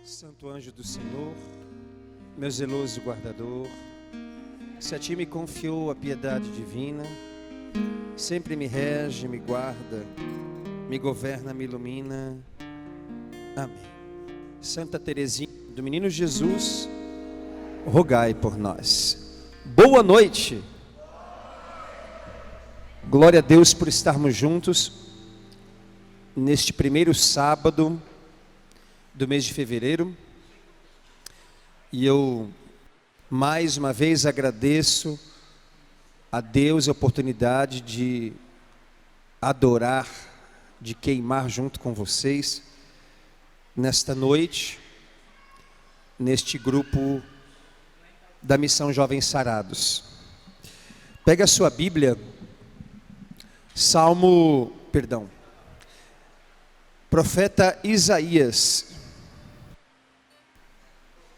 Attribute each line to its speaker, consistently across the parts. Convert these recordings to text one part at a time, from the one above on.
Speaker 1: Santo anjo do Senhor, meu zeloso guardador, se a ti me confiou a piedade divina, sempre me rege, me guarda, me governa, me ilumina. Amém. Santa Teresinha do Menino Jesus, rogai por nós. Boa noite. Glória a Deus por estarmos juntos neste primeiro sábado do mês de fevereiro. E eu mais uma vez agradeço a Deus a oportunidade de adorar, de queimar junto com vocês nesta noite, neste grupo da Missão Jovens Sarados. Pega a sua Bíblia, Profeta Isaías,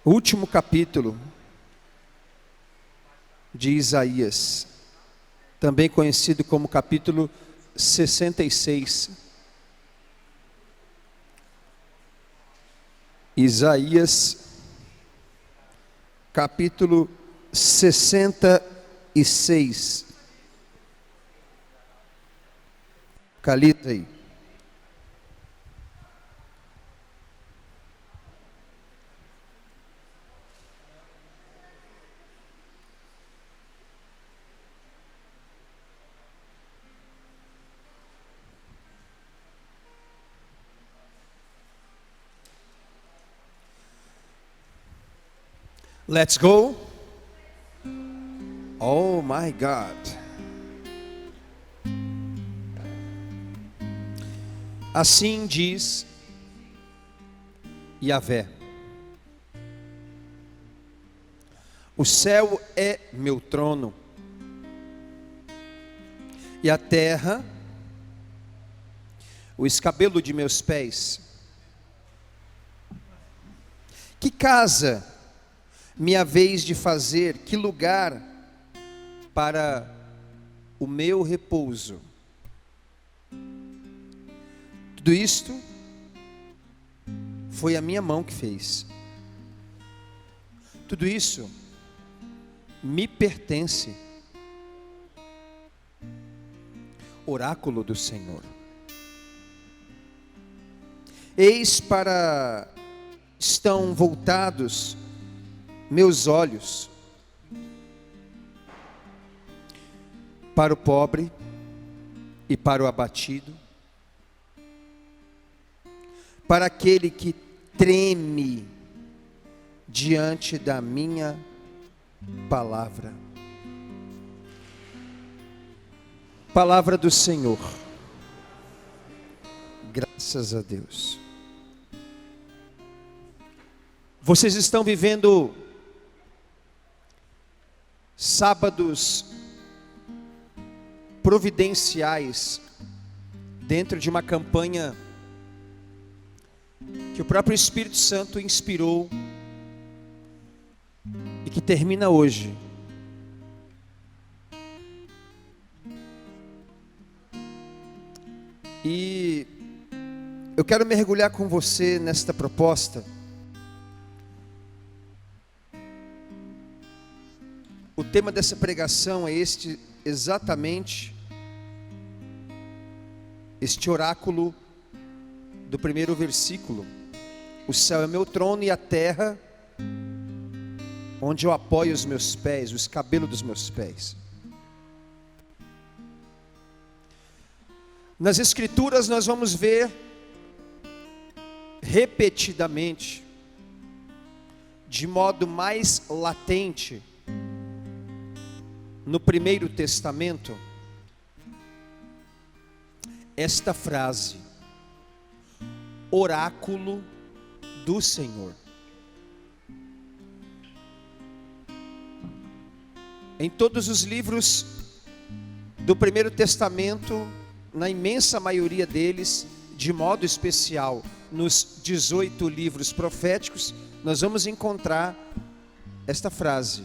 Speaker 1: último capítulo de Isaías, também conhecido como capítulo 66. Isaías, capítulo 66. Calita aí. Let's go. Oh my God. Assim diz Yahvé: o céu é meu trono, e a terra o escabelo de meus pés. Que casa me haveis de fazer, que lugar para o meu repouso? Tudo isto foi a minha mão que fez. Tudo isso me pertence. Oráculo do Senhor. Eis para estão voltados meus olhos para o pobre e para o abatido, para aquele que treme diante da minha palavra. Palavra do Senhor. Graças a Deus. Vocês estão vivendo sábados providenciais dentro de uma campanha que o próprio Espírito Santo inspirou e que termina hoje. E eu quero mergulhar com você nesta proposta. O tema dessa pregação é exatamente este oráculo do primeiro versículo. O céu é meu trono e a terra onde eu apoio os meus pés, o escabelo dos meus pés. Nas Escrituras nós vamos ver repetidamente, de modo mais latente, no Primeiro Testamento, esta frase: oráculo do Senhor. Em todos os livros do Primeiro Testamento, na imensa maioria deles, de modo especial nos 18 livros proféticos, nós vamos encontrar esta frase: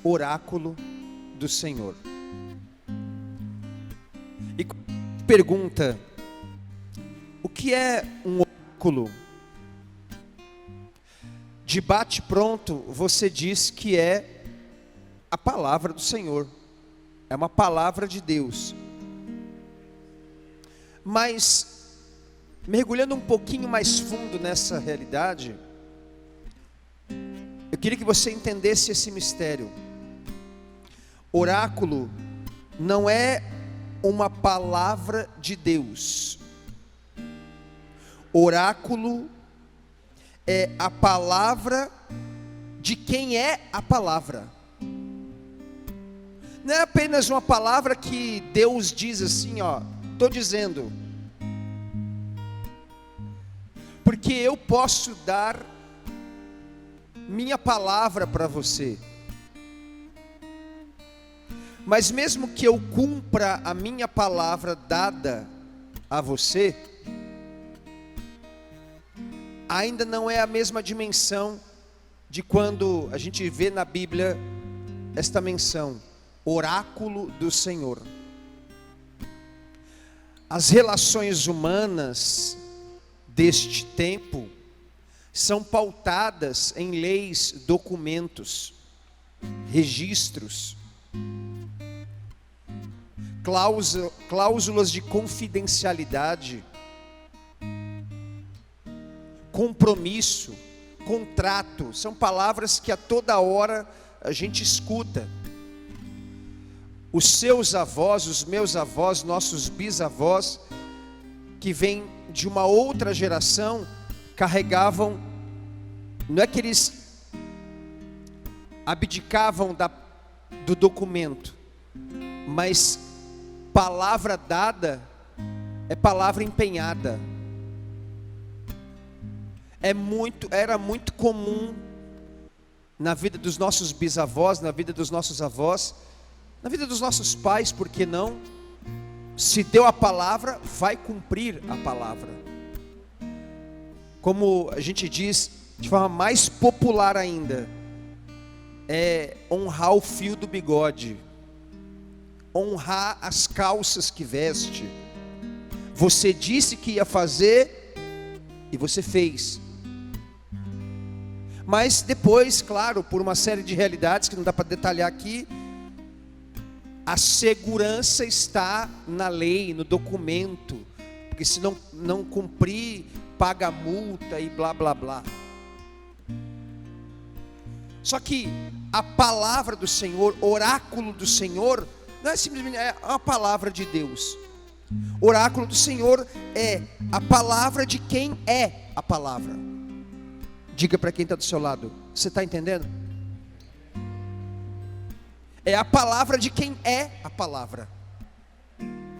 Speaker 1: oráculo do Senhor. E pergunta: o que é um oráculo? de bate-pronto, você diz que é a palavra do Senhor, é uma palavra de Deus. Mas, mergulhando um pouquinho mais fundo nessa realidade, eu queria que você entendesse esse mistério. Oráculo não é uma palavra de Deus. Oráculo é a palavra de quem é a palavra. Não é apenas uma palavra que Deus diz assim, ó, estou dizendo. Porque eu posso dar minha palavra para você. Mas mesmo que eu cumpra a minha palavra dada a você, ainda não é a mesma dimensão de quando a gente vê na Bíblia esta menção, oráculo do Senhor. As relações humanas deste tempo são pautadas em leis, documentos, registros, cláusulas de confidencialidade, compromisso, contrato. São palavras que a toda hora a gente escuta. Os seus avós, os meus avós, nossos bisavós, que vêm de uma outra geração, carregavam, não é que eles abdicavam do documento, mas palavra dada é palavra empenhada. Era muito comum na vida dos nossos bisavós, na vida dos nossos avós, na vida dos nossos pais, por que não? Se deu a palavra, vai cumprir a palavra. Como a gente diz de forma mais popular ainda, é honrar o fio do bigode, honrar as calças que veste. Você disse que ia fazer e você fez. Mas depois, claro, por uma série de realidades que não dá para detalhar aqui, a segurança está na lei, no documento, porque se não cumprir, paga multa e blá blá blá. Só que a palavra do Senhor, oráculo do Senhor, não é simplesmente a palavra de Deus. Oráculo do Senhor é a palavra de quem é a palavra. Diga para quem está do seu lado, você está entendendo? É a palavra de quem é a palavra.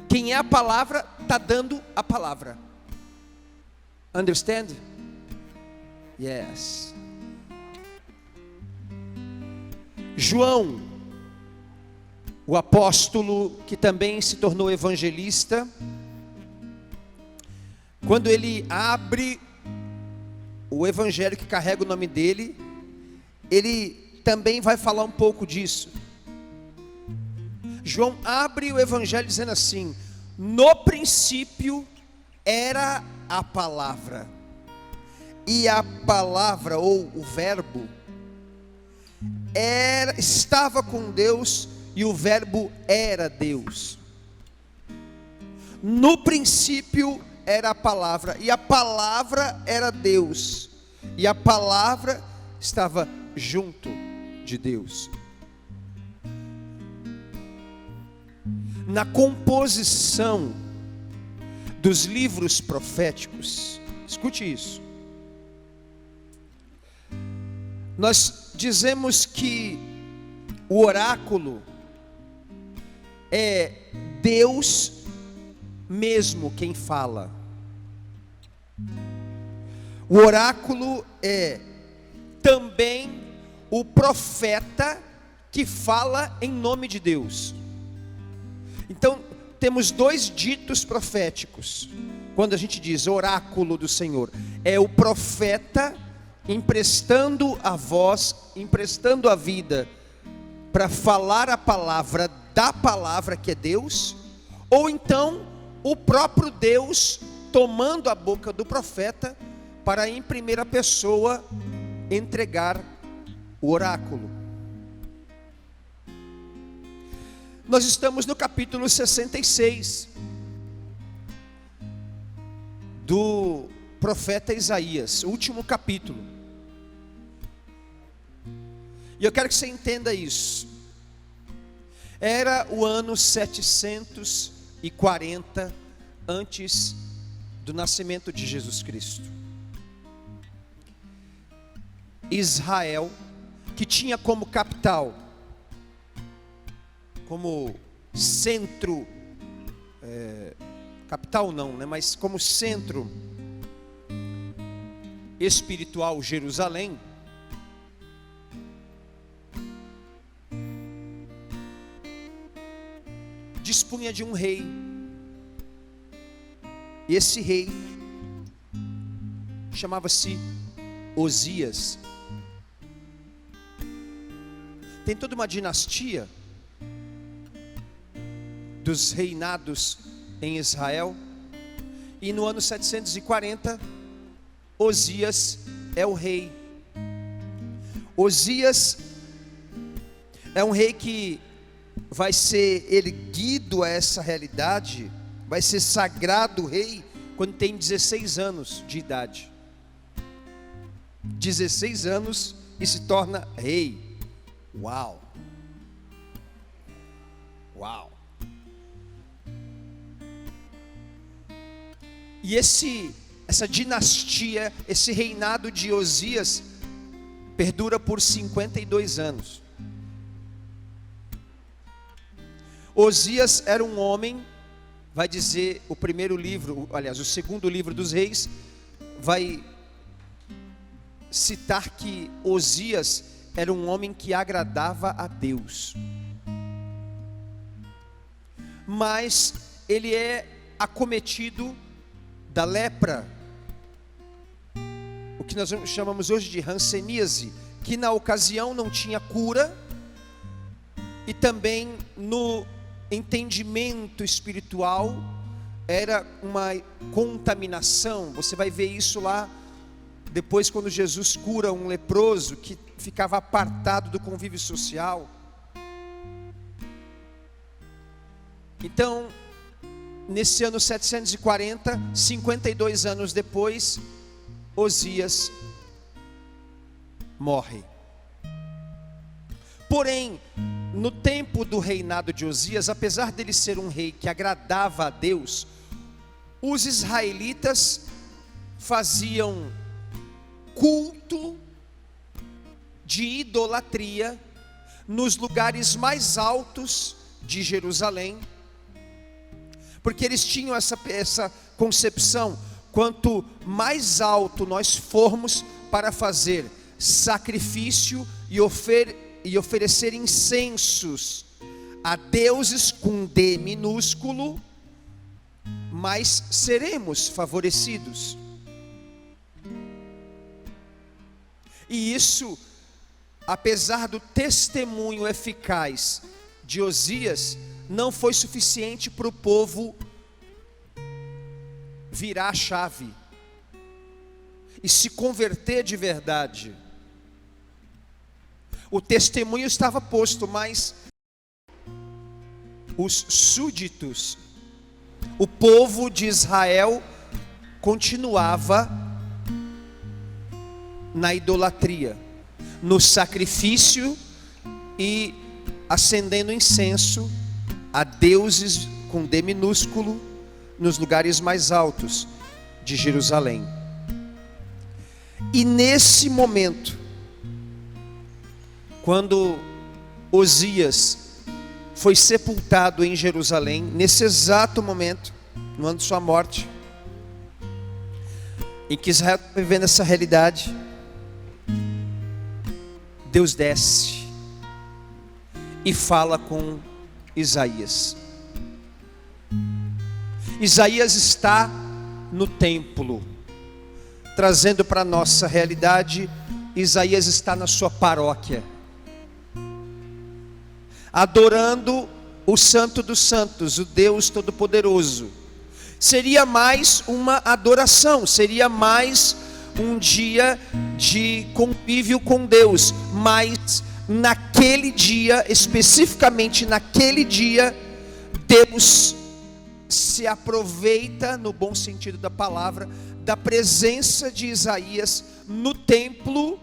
Speaker 1: Quem é a palavra está dando a palavra. Understand? Yes. João, o apóstolo que também se tornou evangelista, quando ele abre o evangelho que carrega o nome dele, ele também vai falar um pouco disso. João abre o evangelho dizendo assim: no princípio era a palavra, e a palavra, ou o verbo, estava com Deus, e o verbo era Deus. No princípio era a palavra, e a palavra era Deus, e a palavra estava junto de Deus. Na composição dos livros proféticos, escute isso, nós dizemos que o oráculo é Deus mesmo quem fala. O oráculo é também o profeta que fala em nome de Deus. Então, temos dois ditos proféticos. Quando a gente diz oráculo do Senhor, é o profeta emprestando a voz, emprestando a vida para falar a palavra da palavra que é Deus, ou então o próprio Deus tomando a boca do profeta para em primeira pessoa entregar o oráculo. Nós estamos no capítulo 66 do profeta Isaías, o último capítulo. E eu quero que você entenda isso. Era o ano 740 antes do nascimento de Jesus Cristo. Israel, que tinha como capital, como centro, capital não, né, mas como centro espiritual Jerusalém, dispunha de um rei. E esse rei chamava-se Osias. Tem toda uma dinastia dos reinados em Israel. E no ano 740, Osias é o rei. Osias é um rei que vai ser erguido a essa realidade, vai ser sagrado rei quando tem 16 anos de idade. 16 anos e se torna rei. Uau! Uau! E essa dinastia, esse reinado de Osias perdura por 52 anos. Osias era um homem, vai dizer o primeiro livro, aliás, o segundo livro dos reis, vai citar que Osias era um homem que agradava a Deus. Mas ele é acometido da lepra, o que nós chamamos hoje de hanseníase, que na ocasião não tinha cura, e também no entendimento espiritual era uma contaminação. Você vai ver isso lá depois, quando Jesus cura um leproso que ficava apartado do convívio social. Então, nesse ano 740, 52 anos depois, Osias morre. Porém, no tempo do reinado de Osias, apesar dele ser um rei que agradava a Deus, os israelitas faziam culto de idolatria nos lugares mais altos de Jerusalém, porque eles tinham essa concepção: quanto mais alto nós formos para fazer sacrifício e oferecer incensos a deuses com D minúsculo, mais seremos favorecidos. E isso, apesar do testemunho eficaz de Osias, não foi suficiente para o povo virar a chave e se converter de verdade. O testemunho estava posto, mas os súditos, o povo de Israel, continuava na idolatria, no sacrifício e acendendo incenso a deuses com D minúsculo nos lugares mais altos de Jerusalém. E nesse momento, quando Osias foi sepultado em Jerusalém, nesse exato momento, no ano de sua morte, em que Israel está vivendo essa realidade, Deus desce e fala com Isaías. Isaías está no templo, trazendo para a nossa realidade. Isaías está na sua paróquia, adorando o Santo dos Santos, o Deus Todo-Poderoso. Seria mais uma adoração, seria mais um dia de convívio com Deus, mas naquele dia, especificamente naquele dia, Deus se aproveita, no bom sentido da palavra, da presença de Isaías no templo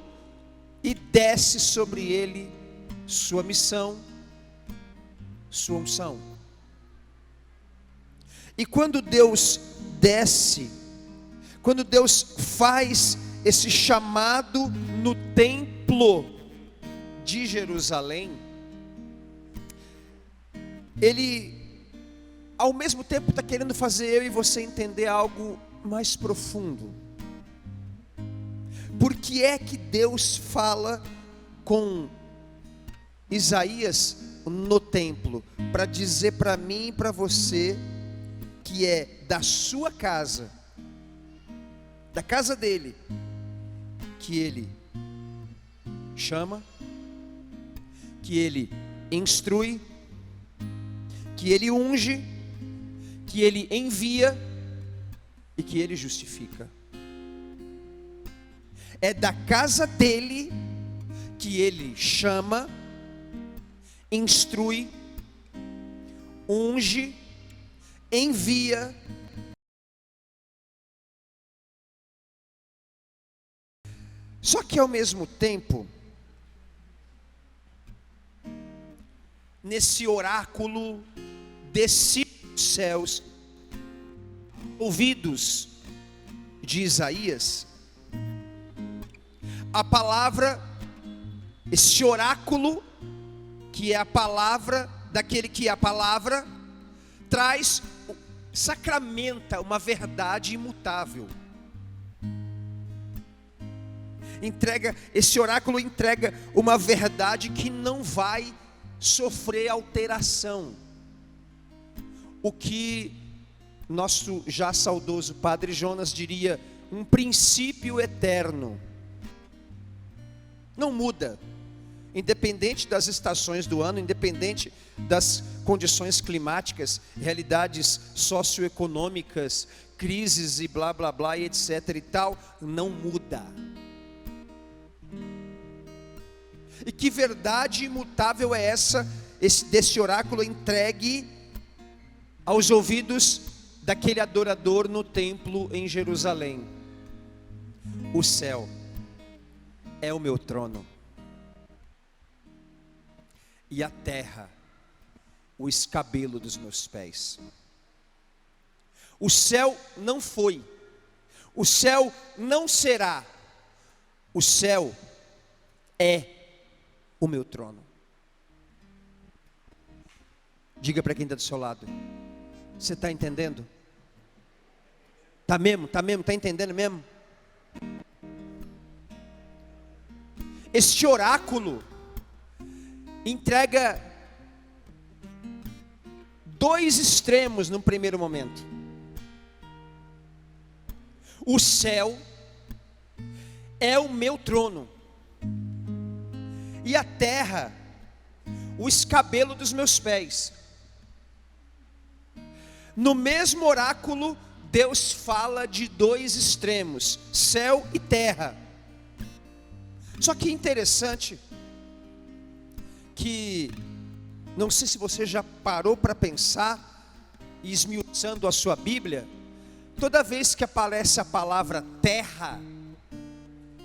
Speaker 1: e desce sobre ele sua missão, sua unção. E quando Deus desce, quando Deus faz esse chamado no templo de Jerusalém, Ele ao mesmo tempo está querendo fazer eu e você entender algo mais profundo. Por que é que Deus fala com Isaías no templo? Para dizer para mim e para você que é da sua casa, da casa dele, que ele chama, que ele instrui, que ele unge, que ele envia e que ele justifica. É da casa dele que ele chama, instrui, unge, envia. Só que ao mesmo tempo, nesse oráculo descido dos céus, ouvidos de Isaías, a palavra, esse oráculo, que é a palavra daquele que é a palavra, traz, sacramenta uma verdade imutável. Esse oráculo entrega uma verdade que não vai sofrer alteração. O que nosso já saudoso Padre Jonas diria, um princípio eterno. Não muda, independente das estações do ano, independente das condições climáticas, realidades socioeconômicas, crises e blá blá blá e etc e tal, não muda. E que verdade imutável é essa, desse oráculo entregue aos ouvidos daquele adorador no templo em Jerusalém? O céu é o meu trono, e a terra o escabelo dos meus pés. O céu não foi, o céu não será, o céu é o meu trono. Diga para quem está do seu lado: você está entendendo? Está mesmo? Está entendendo mesmo? Este oráculo entrega dois extremos no primeiro momento. O céu é o meu trono, e a terra o escabelo dos meus pés. No mesmo oráculo, Deus fala de dois extremos, céu e terra. Só que interessante que, não sei se você já parou para pensar, e esmiuçando a sua Bíblia, toda vez que aparece a palavra terra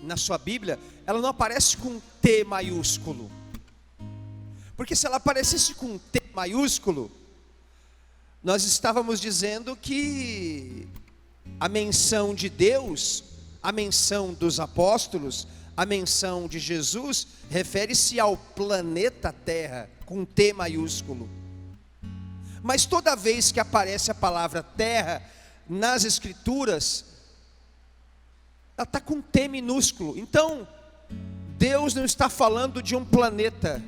Speaker 1: na sua Bíblia, ela não aparece com T maiúsculo. Porque se ela aparecesse com T maiúsculo, nós estávamos dizendo que a menção de Deus, a menção dos apóstolos, a menção de Jesus, refere-se ao planeta Terra, com T maiúsculo. Mas toda vez que aparece a palavra terra nas Escrituras, ela está com T minúsculo. Então, Deus não está falando de um planeta,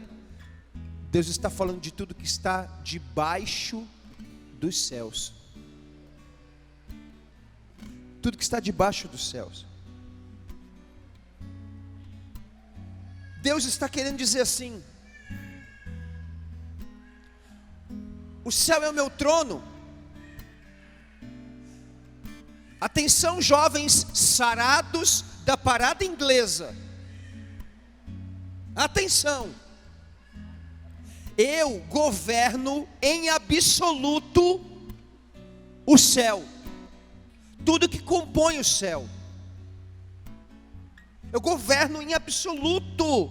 Speaker 1: Deus está falando de tudo que está debaixo dos céus. Tudo que está debaixo dos céus. Deus está querendo dizer assim: o céu é o meu trono. Atenção, jovens sarados da parada inglesa. Atenção. Eu governo em absoluto o céu. Tudo que compõe o céu. Eu governo em absoluto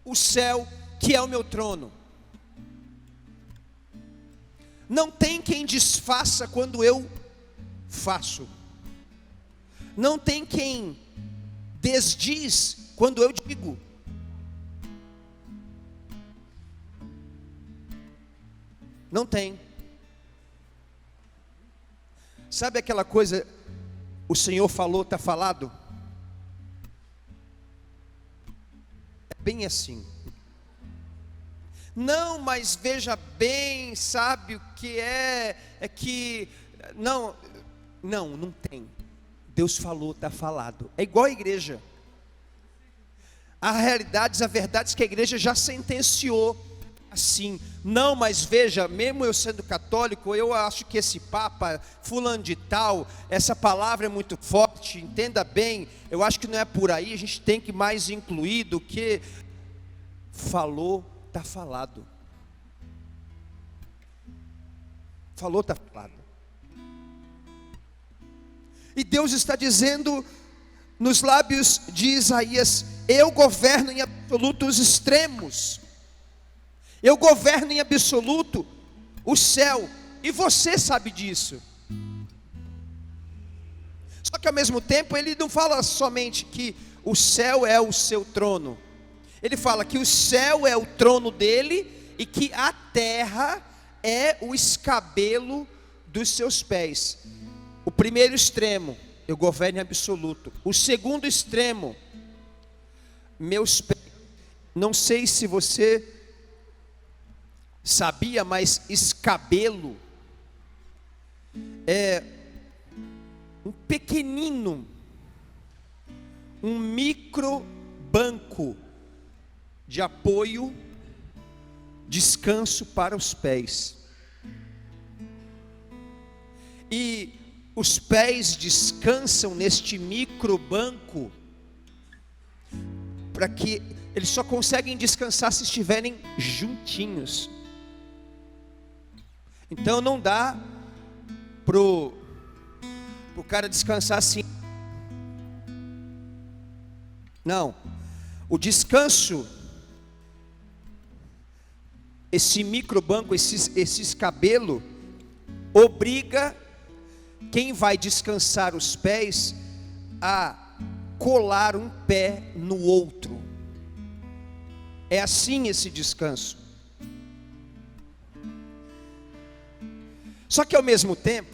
Speaker 1: o céu, que é o meu trono. Não tem quem desfaça quando eu faço. Não tem quem desdiz quando eu digo. Não tem. Sabe aquela coisa, o Senhor falou, está falado? É bem assim. Não, mas veja bem, sabe o que é que... Não tem. Deus falou, está falado. É igual a igreja. Há realidades, há verdades que a igreja já sentenciou assim. Não, mas veja, mesmo eu sendo católico, eu acho que esse Papa, fulano de tal, essa palavra é muito forte, entenda bem, eu acho que não é por aí, a gente tem que mais incluir do que falou, está falado. Falou, está falado. E Deus está dizendo nos lábios de Isaías: eu governo em absolutos extremos. Eu governo em absoluto o céu. E você sabe disso. Só que ao mesmo tempo ele não fala somente que o céu é o seu trono. Ele fala que o céu é o trono dele e que a terra é o escabelo dos seus pés. O primeiro extremo, eu governo em absoluto. O segundo extremo, meus pés. Não sei se você sabia, mas escabelo é um pequenino, um micro banco de apoio, descanso para os pés. E os pés descansam neste micro banco, para que eles só conseguem descansar se estiverem juntinhos. Então não dá pro cara descansar assim. Não. O descanso, esse microbanco, esse escabelo, obriga quem vai descansar os pés a colar um pé no outro. É assim esse descanso. Só que ao mesmo tempo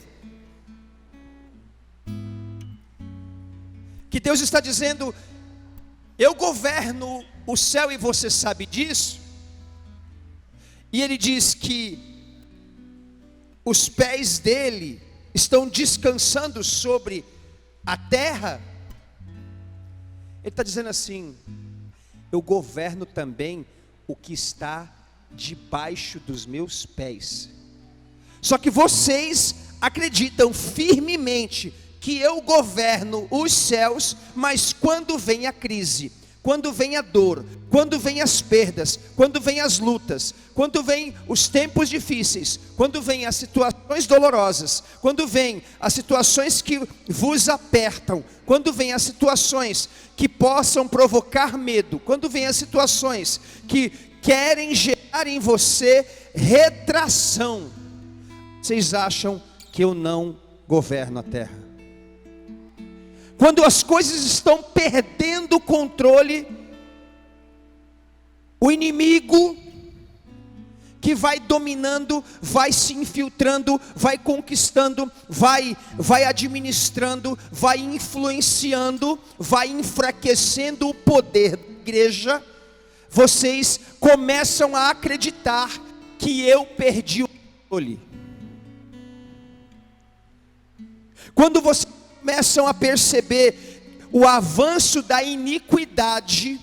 Speaker 1: que Deus está dizendo: eu governo o céu e você sabe disso. E Ele diz que os pés dele estão descansando sobre a terra. Ele está dizendo assim: eu governo também o que está debaixo dos meus pés. Só que vocês acreditam firmemente que eu governo os céus, mas quando vem a crise, quando vem a dor, quando vem as perdas, quando vem as lutas, quando vem os tempos difíceis, quando vem as situações dolorosas, quando vem as situações que vos apertam, quando vem as situações que possam provocar medo, quando vem as situações que querem gerar em você retração, vocês acham que eu não governo a terra? Quando as coisas estão perdendo o controle, o inimigo que vai dominando, vai se infiltrando, vai conquistando, vai administrando, vai influenciando, vai enfraquecendo o poder da igreja, vocês começam a acreditar que eu perdi o controle. Quando vocês começam a perceber o avanço da iniquidade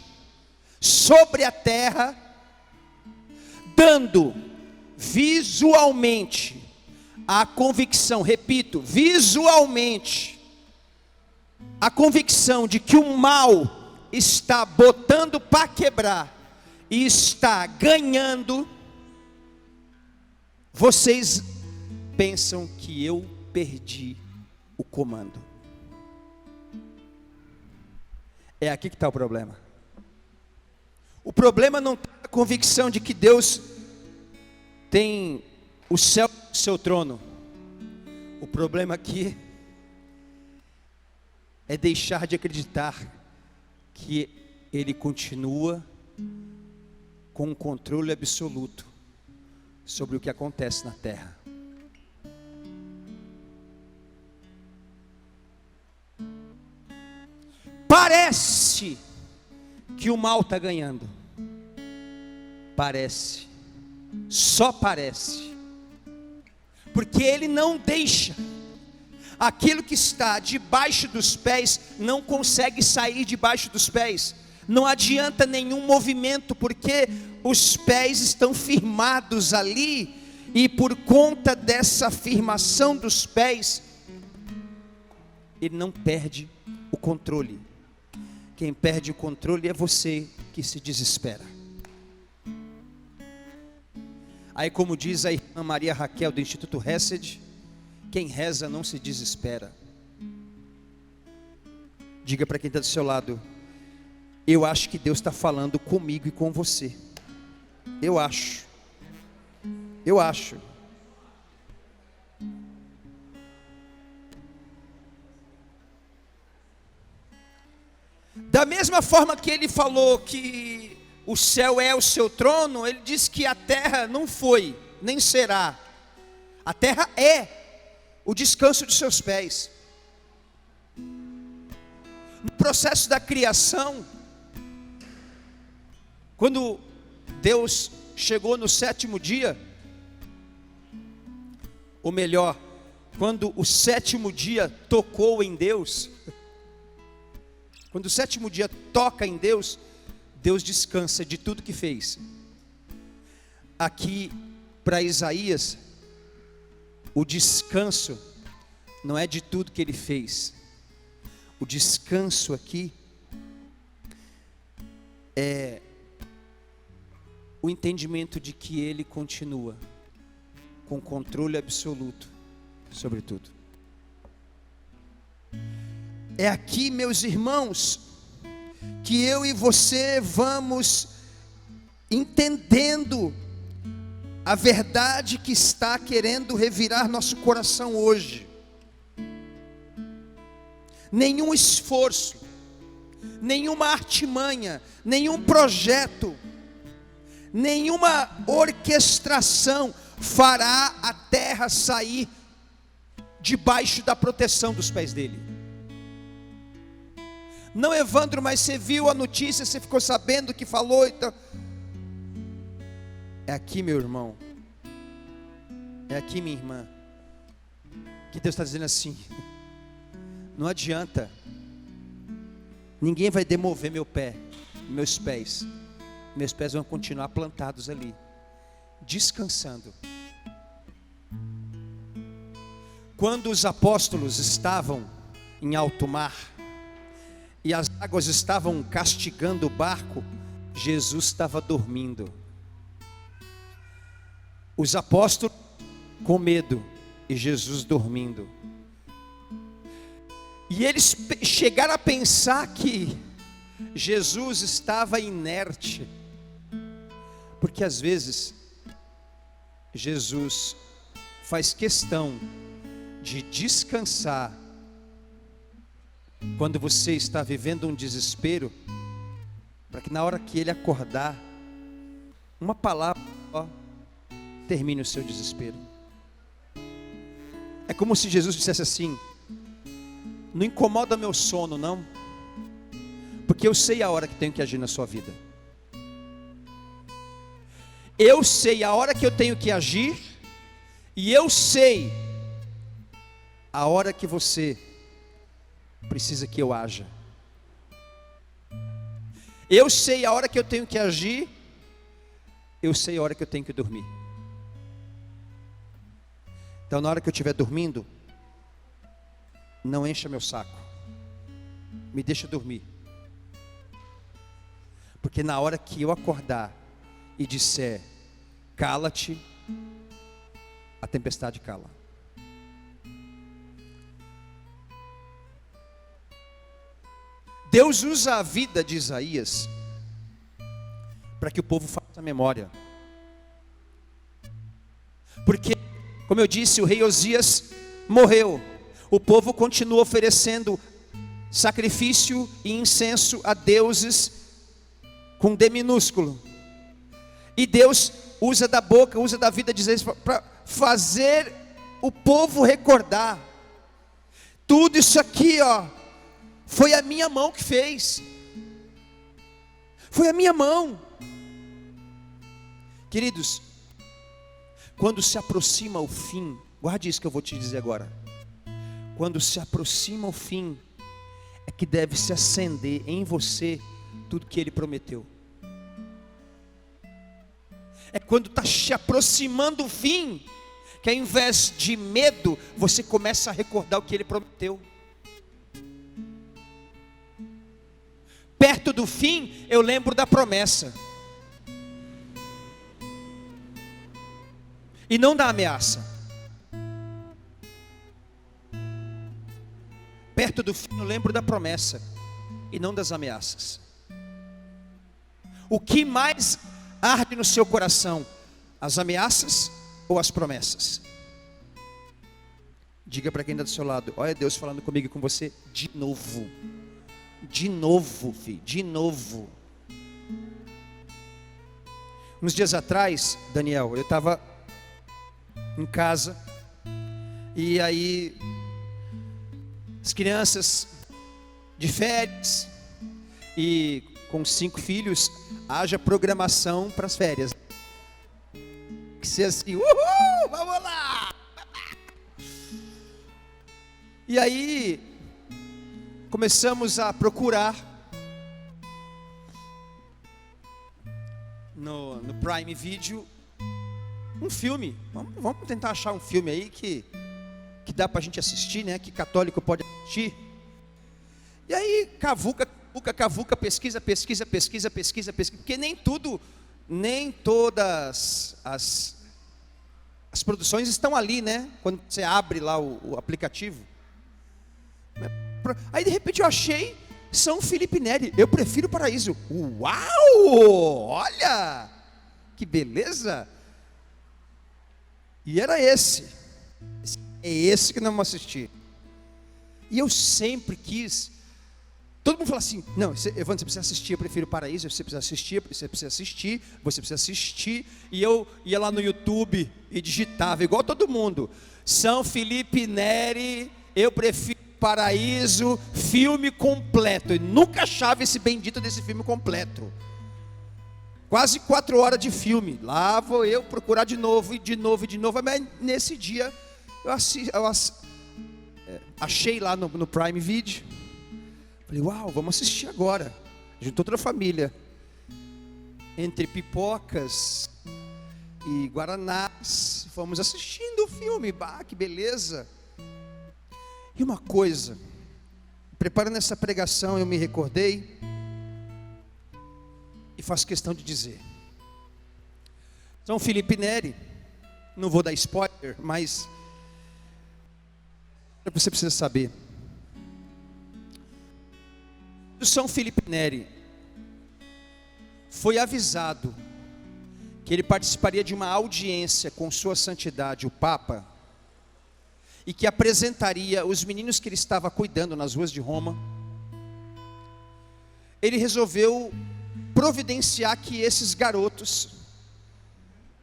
Speaker 1: sobre a terra, dando visualmente a convicção, repito, visualmente, a convicção de que o mal está botando para quebrar e está ganhando, vocês pensam que eu perdi o comando. É aqui que está o problema. O problema não está na convicção de que Deus tem o céu no seu trono. O problema aqui é deixar de acreditar que Ele continua com um controle absoluto sobre o que acontece na terra. Parece que o mal está ganhando. Parece. Só parece. Porque ele não deixa. Aquilo que está debaixo dos pés não consegue sair debaixo dos pés. Não adianta nenhum movimento, porque os pés estão firmados ali. E por conta dessa firmação dos pés, ele não perde o controle. Quem perde o controle é você que se desespera. Aí, como diz a irmã Maria Raquel do Instituto Hesed, quem reza não se desespera. Diga para quem está do seu lado: eu acho que Deus está falando comigo e com você. Eu acho. Da mesma forma que ele falou que o céu é o seu trono, ele diz que a terra não foi, nem será. A terra é o descanso dos seus pés. No processo da criação, quando Deus chegou no sétimo dia, ou melhor, quando o sétimo dia tocou em Deus, quando o sétimo dia toca em Deus, Deus descansa de tudo que fez. Aqui para Isaías, o descanso não é de tudo que ele fez. O descanso aqui é o entendimento de que ele continua com controle absoluto sobre tudo. É aqui, meus irmãos, que eu e você vamos entendendo a verdade que está querendo revirar nosso coração hoje. Nenhum esforço, nenhuma artimanha, nenhum projeto, nenhuma orquestração fará a terra sair debaixo da proteção dos pés dele. Não, Evandro, mas você viu a notícia, você ficou sabendo o que falou, então... É aqui, meu irmão, é aqui, minha irmã, que Deus está dizendo assim: não adianta, ninguém vai demover meus pés vão continuar plantados ali, descansando. Quando os apóstolos estavam em alto mar, e as águas estavam castigando o barco, Jesus estava dormindo. Os apóstolos com medo e Jesus dormindo. E eles chegaram a pensar que Jesus estava inerte, porque às vezes Jesus faz questão de descansar quando você está vivendo um desespero, para que na hora que ele acordar, uma palavra só termine o seu desespero. É como se Jesus dissesse assim: não incomoda meu sono não, porque eu sei a hora que tenho que agir na sua vida. Eu sei a hora que eu tenho que agir, e eu sei a hora que você precisa que eu haja. Eu sei a hora que eu tenho que agir, eu sei a hora que eu tenho que dormir. Então, na hora que eu estiver dormindo, não encha meu saco. me deixa dormir. Porque na hora que eu acordar e disser, cala-te, a tempestade cala. Deus usa a vida de Isaías para que o povo faça memória. Porque, como eu disse, o rei Osias morreu. O povo continua oferecendo sacrifício e incenso a deuses com D minúsculo. E Deus usa da boca, usa da vida de Isaías para fazer o povo recordar. Tudo isso aqui, foi a minha mão que fez. Foi a minha mão. Queridos, quando se aproxima o fim, guarde isso que eu vou te dizer agora. Quando se aproxima o fim, é que deve se acender em você tudo que Ele prometeu. É quando está se aproximando o fim, que ao invés de medo, você começa a recordar o que Ele prometeu. Perto do fim, eu lembro da promessa. E não da ameaça. Perto do fim, eu lembro da promessa. E não das ameaças. O que mais arde no seu coração? As ameaças ou as promessas? Diga para quem está do seu lado: olha Deus falando comigo e com você de novo. De novo, filho, de novo. Uns dias atrás, Daniel, eu estava em casa, e aí as crianças de férias, e com 5 filhos, haja programação para as férias. Que seja assim, uhul, vamos lá! E aí começamos a procurar no Prime Video um filme. Vamos tentar achar um filme aí que dá pra gente assistir, né? Que católico pode assistir. E aí, cavuca, pesquisa, porque nem todas as produções estão ali, né? Quando você abre lá o aplicativo. Aí de repente eu achei São Felipe Neri, Eu Prefiro o Paraíso. Uau! Olha! Que beleza! E era esse. É esse que nós vamos assistir. E eu sempre quis. Todo mundo fala assim: não, Evandro, você precisa assistir Eu Prefiro o Paraíso. Você precisa assistir. E eu ia lá no YouTube e digitava, igual todo mundo: São Felipe Neri, Eu Prefiro o Paraíso, filme completo. E nunca achava esse bendito desse filme completo. Quase 4 horas de filme. Lá vou eu procurar de novo. Mas nesse dia eu achei lá no Prime Video. Falei, uau, vamos assistir agora. Juntou toda a família. Entre pipocas e guaranás, fomos assistindo o filme. Bah, que beleza. E uma coisa, preparando essa pregação, eu me recordei e faço questão de dizer. São Felipe Neri, não vou dar spoiler, mas você precisa saber. O São Felipe Neri foi avisado que ele participaria de uma audiência com sua santidade, o Papa, e que apresentaria os meninos que ele estava cuidando nas ruas de Roma. Ele resolveu providenciar que esses garotos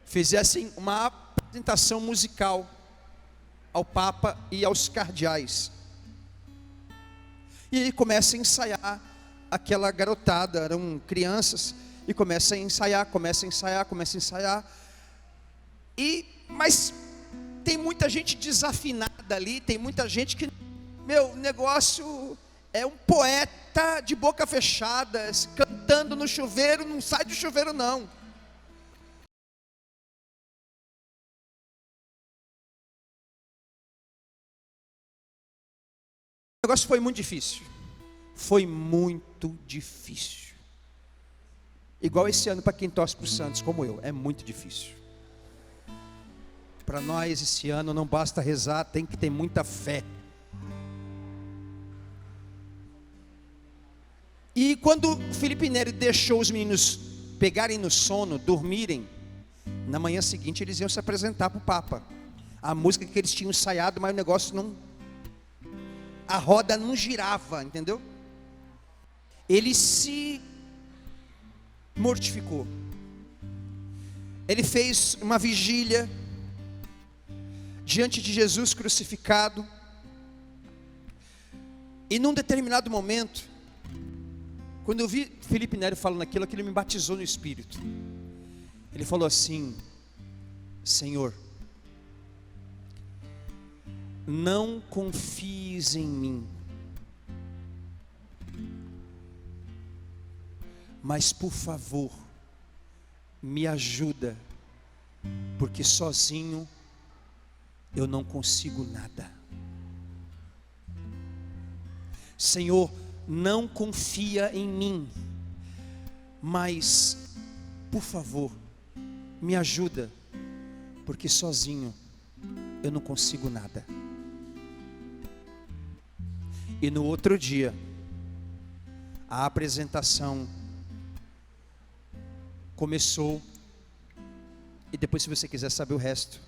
Speaker 1: fizessem uma apresentação musical ao Papa e aos cardeais. E começa a ensaiar aquela garotada, eram crianças, e começa a ensaiar. Mas tem muita gente desafinada ali, tem muita gente que, meu negócio é um poeta de boca fechada, cantando no chuveiro, não sai do chuveiro não. O negócio foi muito difícil. foi muito difícil. Igual esse ano para quem torce para o Santos, como eu, é muito difícil. Para nós esse ano não basta rezar, tem que ter muita fé. E quando Felipe Neri deixou os meninos pegarem no sono, dormirem, na manhã seguinte eles iam se apresentar para o Papa. A música que eles tinham ensaiado, mas o negócio não... a roda não girava, entendeu? Ele se mortificou. Ele fez uma vigília diante de Jesus crucificado. E num determinado momento, quando eu vi Felipe Neri falando aquilo me batizou no Espírito. Ele falou assim: Senhor, não confies em mim, mas por favor, me ajuda, porque sozinho eu não consigo nada. Senhor, não confia em mim, mas por favor, me ajuda, porque sozinho eu não consigo nada. E no outro dia, a apresentação começou. E depois, se você quiser saber o resto,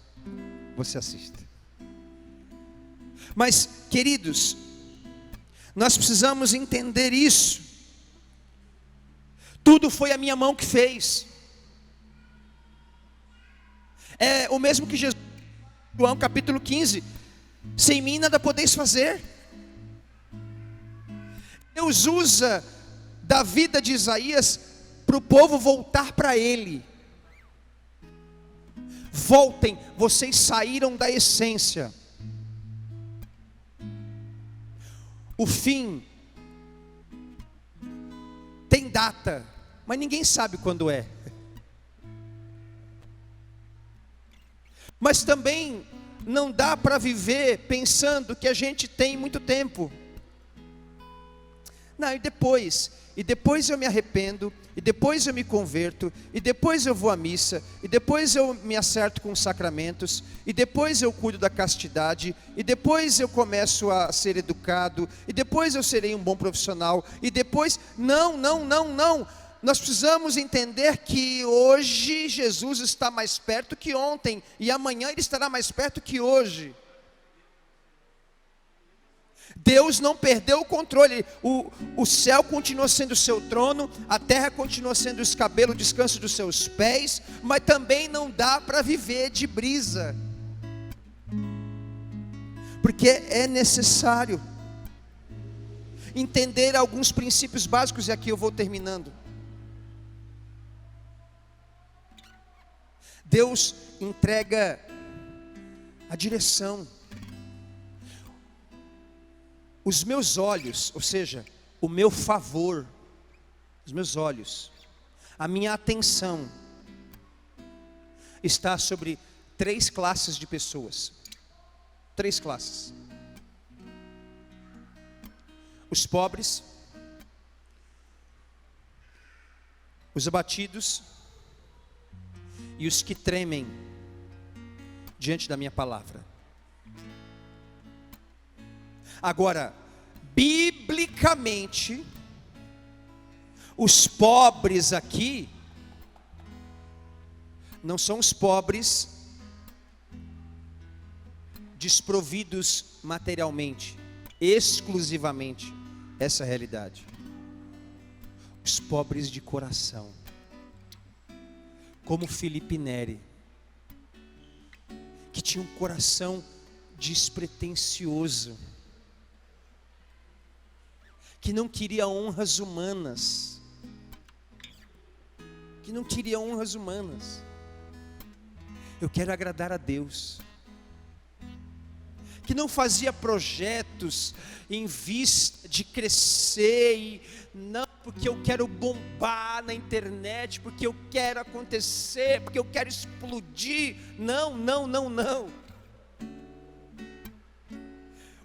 Speaker 1: você assista. Mas, queridos, nós precisamos entender isso. Tudo foi a minha mão que fez. É o mesmo que Jesus, João capítulo 15: sem mim nada podeis fazer. Deus usa da vida de Isaías para o povo voltar para Ele. Voltem, vocês saíram da essência. O fim tem data, mas ninguém sabe quando é. Mas também não dá para viver pensando que a gente tem muito tempo. Não, e depois eu me arrependo, e depois eu me converto, e depois eu vou à missa, e depois eu me acerto com os sacramentos, e depois eu cuido da castidade, e depois eu começo a ser educado, e depois eu serei um bom profissional, e depois... Não. Nós precisamos entender que hoje Jesus está mais perto que ontem, e amanhã Ele estará mais perto que hoje. Deus não perdeu o controle. O céu continua sendo o seu trono, a terra continua sendo o escabelo, o descanso dos seus pés, mas também não dá para viver de brisa, porque é necessário entender alguns princípios básicos, e aqui eu vou terminando. Deus entrega a direção. Os meus olhos, ou seja, o meu favor, os meus olhos, a minha atenção está sobre 3 classes de pessoas. 3 classes. Os pobres, os abatidos e os que tremem diante da minha palavra. Agora, biblicamente, os pobres aqui não são os pobres desprovidos materialmente, exclusivamente, essa é a realidade. Os pobres de coração, como Felipe Neri, que tinha um coração despretensioso, que não queria honras humanas, eu quero agradar a Deus, que não fazia projetos em vista de crescer, e não porque eu quero bombar na internet, porque eu quero acontecer, porque eu quero explodir, não.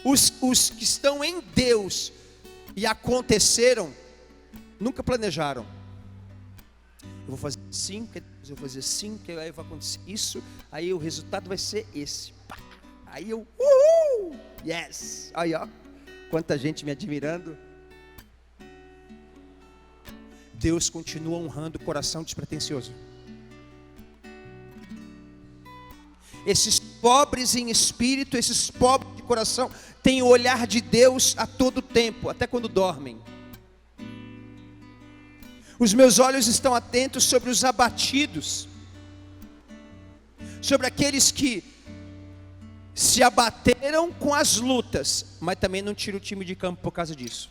Speaker 1: Os que estão em Deus e aconteceram, nunca planejaram. Eu vou fazer assim, eu vou fazer assim, que aí vai acontecer isso, aí o resultado vai ser esse. Aí eu, yes! Aí ó, quanta gente me admirando. Deus continua honrando o coração despretensioso. Esses pobres em espírito, esses pobres de coração, têm o olhar de Deus a todo tempo, até quando dormem. Os meus olhos estão atentos sobre os abatidos, sobre aqueles que se abateram com as lutas, mas também não tira o time de campo por causa disso.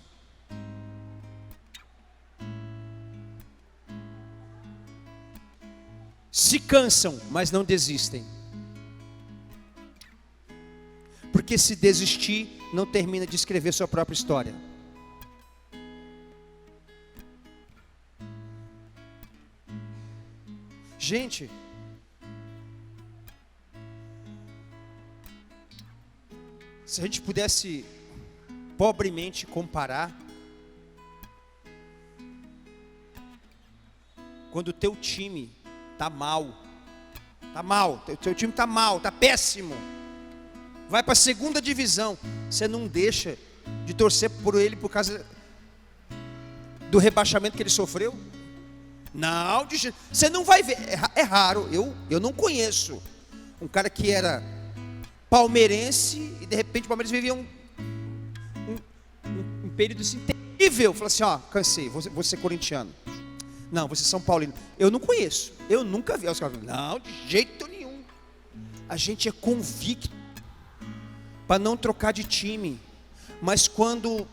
Speaker 1: Se cansam, mas não desistem. Porque se desistir, não termina de escrever sua própria história. Gente, se a gente pudesse pobremente comparar, quando o teu time está mal, teu time está mal, está péssimo, vai para a segunda divisão, você não deixa de torcer por ele por causa do rebaixamento que ele sofreu? Não, você não vai ver, é raro, eu não conheço um cara que era palmeirense e de repente o Palmeiras vivia um período assim terrível, falou assim, ó, cansei, vou ser corintiano. Não, você é São Paulino. Eu não conheço, eu nunca vi. Os caras falam, não, de jeito nenhum. A gente é convicto para não trocar de time, mas quando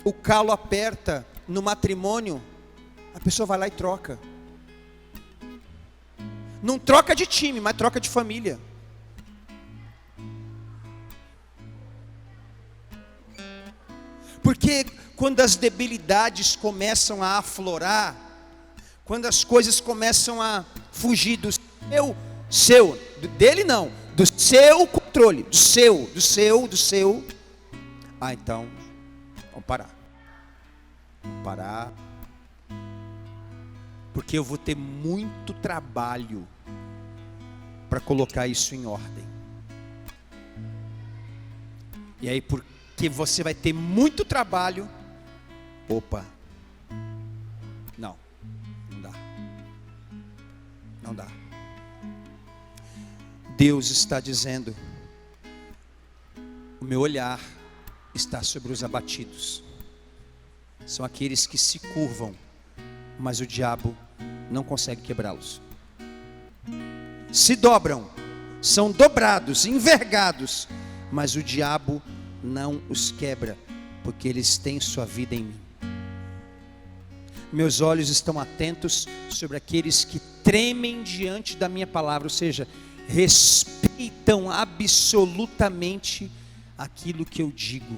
Speaker 1: o calo aperta no matrimônio, a pessoa vai lá e troca. Não troca de time, mas troca de família. Porque quando as debilidades começam a aflorar, quando as coisas começam a fugir do dele não, do seu controle, do seu. Então, vamos parar. Porque eu vou ter muito trabalho para colocar isso em ordem. E aí, porque você vai ter muito trabalho, não dá. Deus está dizendo, o meu olhar está sobre os abatidos. São aqueles que se curvam, mas o diabo não consegue quebrá-los. Se dobram, são dobrados, envergados, mas o diabo não os quebra, porque eles têm sua vida em mim. Meus olhos estão atentos sobre aqueles que tremem diante da minha palavra, ou seja, respeitam absolutamente aquilo que eu digo.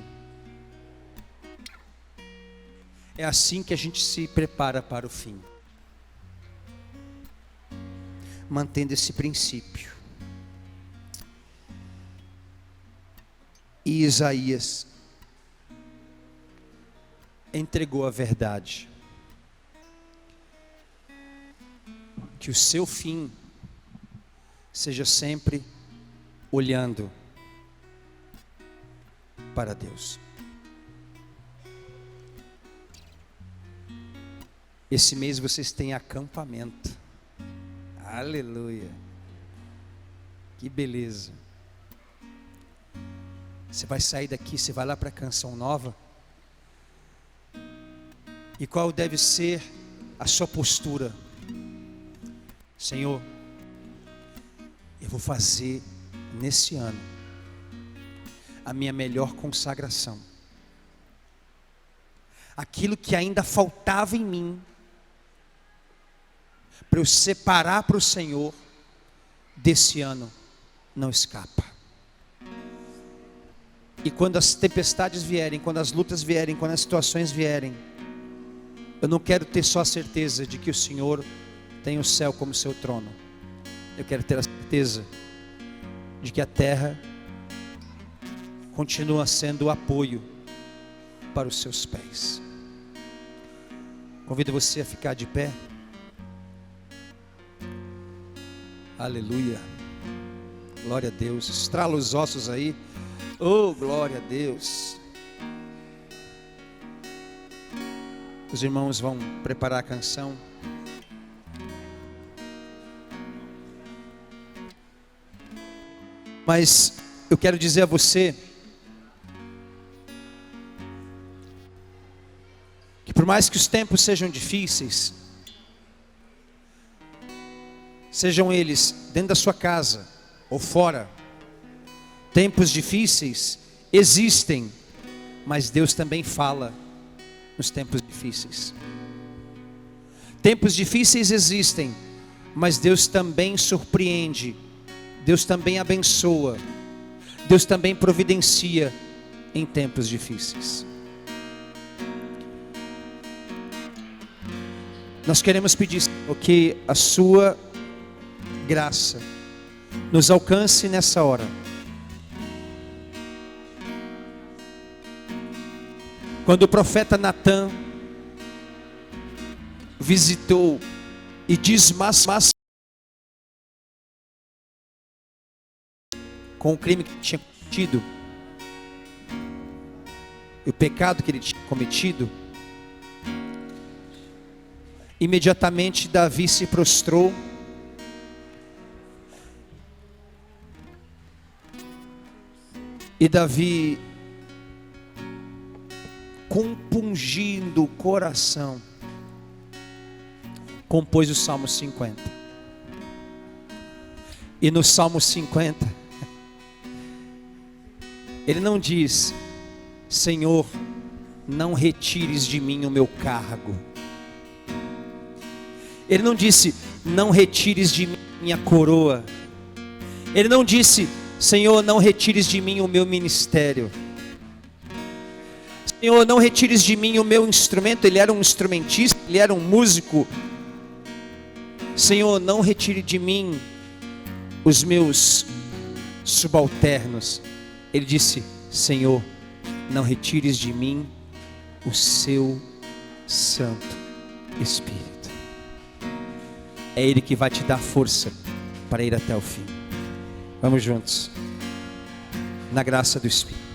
Speaker 1: É assim que a gente se prepara para o fim, mantendo esse princípio. E Isaías entregou a verdade, que o seu fim seja sempre olhando para Deus. Esse mês vocês têm acampamento. Aleluia. Que beleza. Você vai sair daqui, você vai lá para a Canção Nova. E qual deve ser a sua postura? Senhor, eu vou fazer nesse ano a minha melhor consagração. Aquilo que ainda faltava em mim, para eu separar para o Senhor, desse ano, não escapa. E quando as tempestades vierem, quando as lutas vierem, quando as situações vierem, eu não quero ter só a certeza de que o Senhor tem o céu como seu trono. Eu quero ter a certeza de que a terra continua sendo o apoio para os seus pés. Convido você a ficar de pé. Aleluia. Glória a Deus. Estrala os ossos aí. Oh, glória a Deus. Os irmãos vão preparar a canção. Mas eu quero dizer a você que por mais que os tempos sejam difíceis, sejam eles dentro da sua casa ou fora, tempos difíceis existem, mas Deus também fala nos tempos difíceis. Tempos difíceis existem, mas Deus também surpreende, Deus também abençoa, Deus também providencia em tempos difíceis. Nós queremos pedir, Senhor, que a sua graça nos alcance nessa hora. Quando o profeta Natã visitou e desmascarou com o crime que tinha cometido, e o pecado que ele tinha cometido, imediatamente Davi se prostrou e Davi, compungindo o coração, compôs o Salmo 50. E no Salmo 50 ele não diz: Senhor, não retires de mim o meu cargo. Ele não disse: não retires de mim minha coroa. Ele não disse: Senhor, não retires de mim o meu ministério. Senhor, não retires de mim o meu instrumento. Ele era um instrumentista, ele era um músico. Senhor, não retire de mim os meus subalternos. Ele disse: Senhor, não retires de mim o seu Santo Espírito. É Ele que vai te dar força para ir até o fim. Vamos juntos, na graça do Espírito.